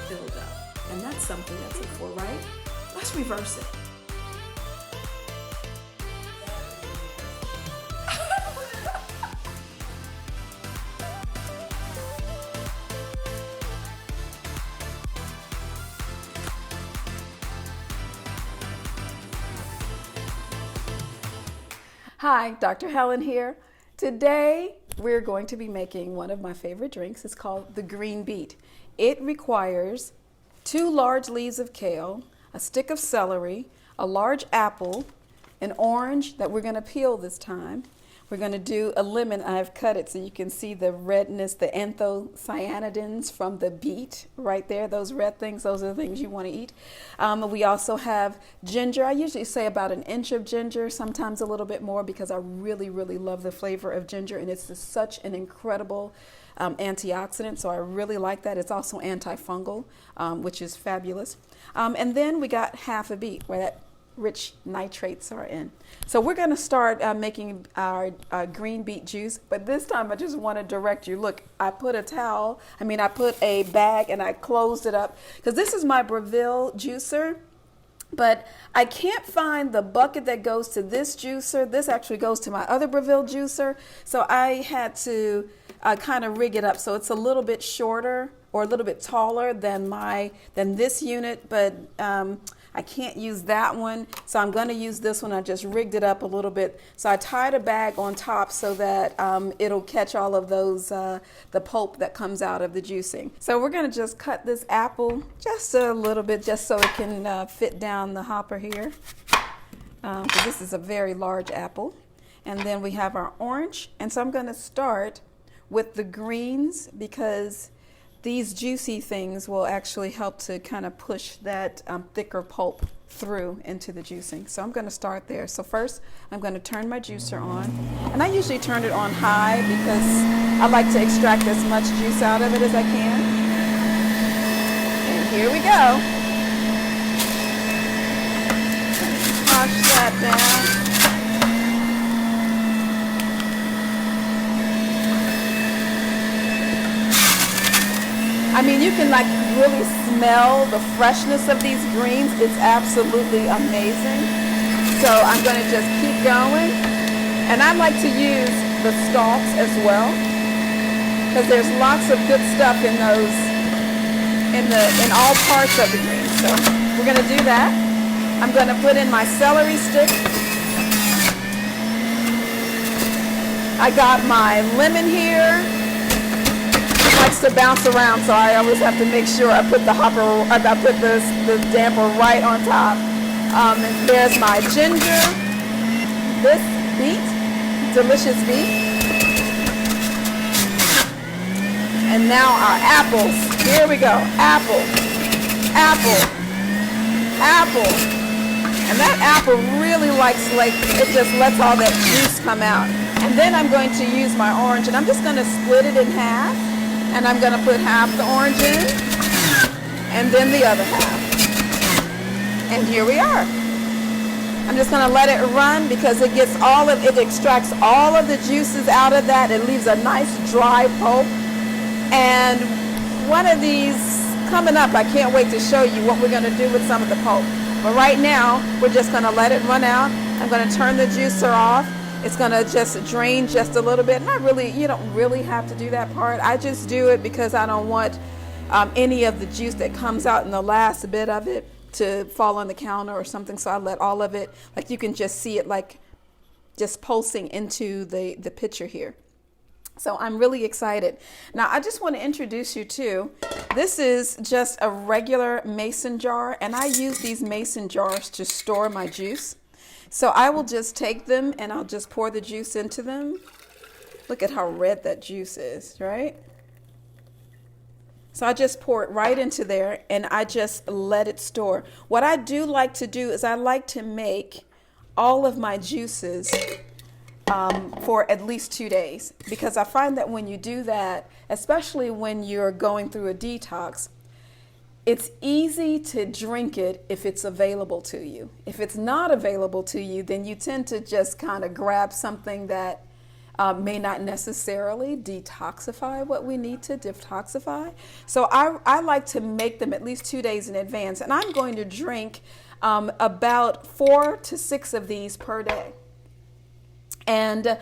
filled up. And that's something that's looked for, right? Let's reverse it. Hi, Dr. Helen here. Today, we're going to be making one of my favorite drinks. It's called the green beet. It requires 2 large leaves of kale, a stick of celery, a large apple, an orange that we're going to peel this time. We're going to do a lemon. I've cut it so you can see the redness, the anthocyanidins from the beet right there. Those red things, those are the things you want to eat. We also have ginger. I usually say about 1 inch of ginger, sometimes a little bit more because I really, really love the flavor of ginger, and it's just such an incredible antioxidant, so I really like that. It's also antifungal, which is fabulous. And then we got half a beet where that rich nitrates are in. So we're going to start making our green beet juice, but this time I just want to direct you. Look, I put a bag and I closed it up because this is my Breville juicer, but I can't find the bucket that goes to this juicer. This actually goes to my other Breville juicer, so I had to kind of rig it up so it's a little bit shorter or a little bit taller than this unit, but I can't use that one, so I'm going to use this one. I just rigged it up a little bit. So I tied a bag on top so that it'll catch all of those, the pulp that comes out of the juicing. So we're going to just cut this apple just a little bit, just so it can fit down the hopper here. This is a very large apple. And then we have our orange. And so I'm going to start with the greens because these juicy things will actually help to kind of push that thicker pulp through into the juicing. So I'm going to start there. So first, I'm going to turn my juicer on. And I usually turn it on high because I like to extract as much juice out of it as I can. And here we go. Wash that down. I mean, you can like really smell the freshness of these greens. It's absolutely amazing. So I'm going to just keep going. And I like to use the stalks as well because there's lots of good stuff in those, in all parts of the greens. So we're going to do that. I'm going to put in my celery stick. I got my lemon here. Likes to bounce around, so I always have to make sure I put the damper right on top. And there's my ginger, this beet, delicious beet, and now our apples. Here we go, apple, apple, apple, and that apple really likes, it just lets all that juice come out. And then I'm going to use my orange, and I'm just going to split it in half. And I'm going to put half the orange in, and then the other half. And here we are. I'm just going to let it run because it extracts all of the juices out of that. It leaves a nice dry pulp. And one of these coming up, I can't wait to show you what we're going to do with some of the pulp. But right now, we're just going to let it run out. I'm going to turn the juicer off. It's going to just drain just a little bit. You don't really have to do that part. I just do it because I don't want any of the juice that comes out in the last bit of it to fall on the counter or something. So I let all of it, like you can just see it like just pulsing into the pitcher here. So I'm really excited. Now I just want to introduce you to, this is just a regular mason jar, and I use these mason jars to store my juice. So I will just take them and I'll just pour the juice into them. Look at how red that juice is, right? So I just pour it right into there and I just let it store. What I do like to do is I like to make all of my juices for at least 2 days, because I find that when you do that, especially when you're going through a detox, it's easy to drink it if it's available to you. If it's not available to you, then you tend to just kind of grab something that may not necessarily detoxify what we need to detoxify. So I like to make them at least 2 days in advance. And I'm going to drink about 4 to 6 of these per day. And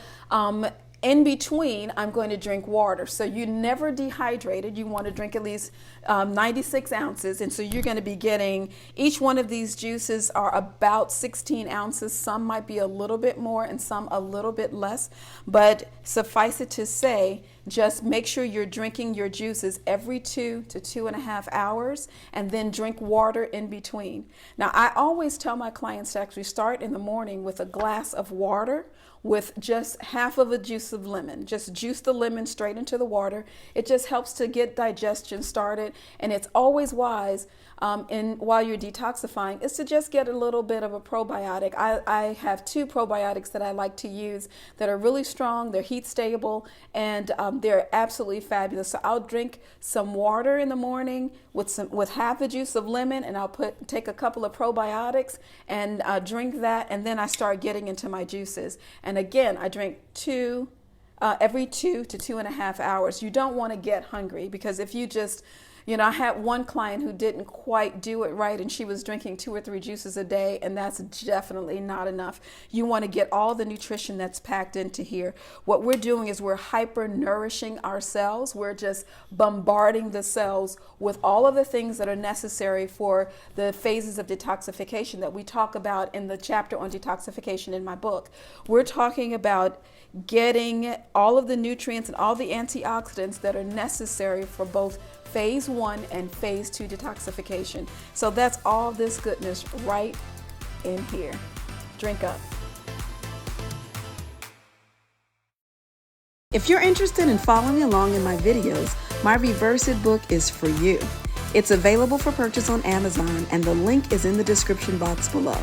in between, I'm going to drink water. So you're never dehydrated. You want to drink at least 96 ounces. And so you're going to be getting, each one of these juices are about 16 ounces. Some might be a little bit more and some a little bit less. But suffice it to say, just make sure you're drinking your juices every 2 to 2.5 hours, and then drink water in between. Now, I always tell my clients to actually start in the morning with a glass of water with just half of a juice of lemon. Just juice the lemon straight into the water. It just helps to get digestion started, and it's always wise while you're detoxifying is to just get a little bit of a probiotic. I have 2 probiotics that I like to use that are really strong, they're heat stable, and they're absolutely fabulous. So I'll drink some water in the morning with half a juice of lemon, and I'll take a couple of probiotics and drink that, and then I start getting into my juices. And again, I drink every 2 to 2.5 hours. You don't want to get hungry, because if you just, I had one client who didn't quite do it right, and she was drinking 2 or 3 juices a day, and that's definitely not enough. You want to get all the nutrition that's packed into here. What we're doing is we're hyper nourishing our cells. We're just bombarding the cells with all of the things that are necessary for the phases of detoxification that we talk about in the chapter on detoxification in my book. We're talking about getting all of the nutrients and all the antioxidants that are necessary for both phase 1 and phase 2 detoxification. So that's all this goodness right in here. Drink up. If you're interested in following along in my videos, my Reverse It book is for you. It's available for purchase on Amazon, and the link is in the description box below.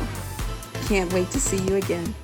Can't wait to see you again.